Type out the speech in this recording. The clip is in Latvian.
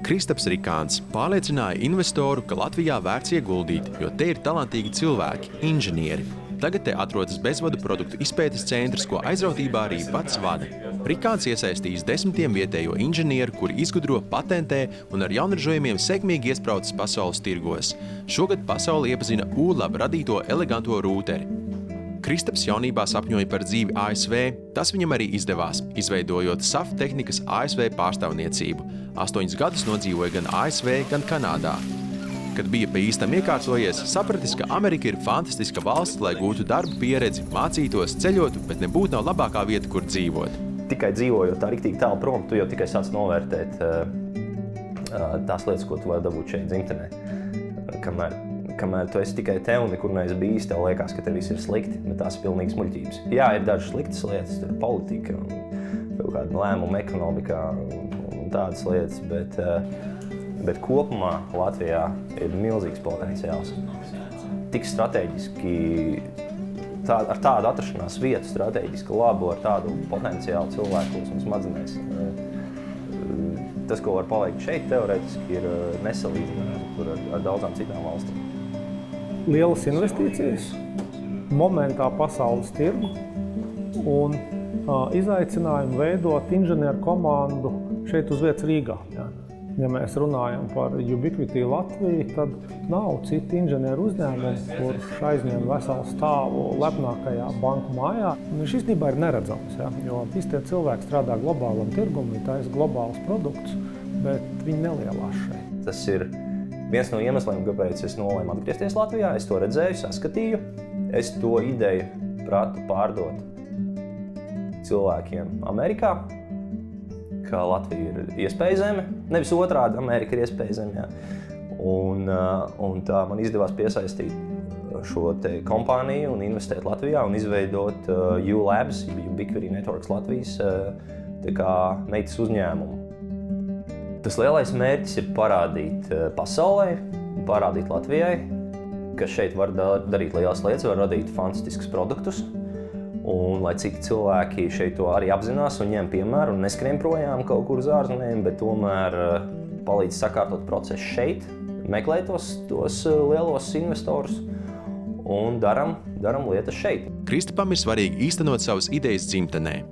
Kristaps Rikāns pārliecināja investoru, ka Latvijā vērts ieguldīt, jo te ir talantīgi cilvēki, inženieri. Tagad te atrodas bezvadu produktu izpētes centrs, ko aizrautībā arī pats vada. Rikāns iesaistījis 10 vietējo inženieru, kuri izgudro, patentē un ar jaunražojumiem sekmīgi iespraucas pasaules tirgos. Šogad pasauli iepazina ULAB radīto eleganto rūteri. Kristaps jaunībā sapņoja par dzīvi ASV, tas viņam arī izdevās, izveidojot SAF tehnikas ASV pārstāvniecību. 8 gadus nodzīvoja gan ASV, gan Kanādā. Kad bija pa īstam iekārtojies, sapratis, ka Amerika ir fantastiska valsts, lai gūtu darbu pieredzi, mācītos, ceļotu, bet nebūtu nav labākā vieta, kur dzīvot. Tikai dzīvojot tā riktīgi tālu prom, tu jau tikai sāc novērtēt tās lietas, ko tu vari dabūt šeit dzimtenē. Kamēr tu esi tikai te un nekur neesi bijis, tev liekas, ka te viss ir slikti, bet tās ir pilnīgi muļķības. Jā, ir dažas sliktas lietas, tur politika un kaut kāda lēmuma ekonomikā un tādas lietas, bet kopumā Latvijā ir milzīgs potenciāls. Tik strateģiski, ar tādu atrašanās vietu strateģiski labu, ar tādu potenciālu cilvēkos un smadzenēs. Tas, ko var paveikt šeit, teorētiski ir nesalīdzināms ar daudzām citām valstīm. Lielas investīcijas, momentā pasaules tirgu un izaicinājumu veidot inženieru komandu šeit uz vietas Rīgā. Ja mēs runājam par Ubiquity Latviju, tad nav citu inženieru uzņēmumu, kurš aizņem veselu stāvu lepnākajā banku mājā. Viņš īstenībā ir neredzams, jo visi tie cilvēki strādā globālam tirgum, viņi taisa globālus produktus, bet viņi nelielās šeit. Tas ir viens no iemesliem, kāpēc es nolēmu atgriezties Latvijā. Es to redzēju, saskatīju. Es to ideju pratu pārdot cilvēkiem Amerikā, ka Latvija ir iespēja zeme, nevis otrādi, Amerika ir iespēja zeme. Un tā man izdevās piesaistīt šo te kompāniju un investēt Latvijā un izveidot ULabs, Ubiquity Networks Latvijas, tā kā meitas uzņēmumu. Tas lielais mērķis ir parādīt pasaulē, parādīt Latvijai, ka šeit var darīt lielas lietas, var radīt fantastiskus produktus. Un lai citi cilvēki šeit to arī apzinās un ņem piemēru un neskrien projām kaut kur uz ārzemēm, bet tomēr palīdz sakārtot procesu šeit, meklēt tos lielos investorus un daram lietas šeit. Kristapam ir svarīgi īstenot savas idejas dzimtenē.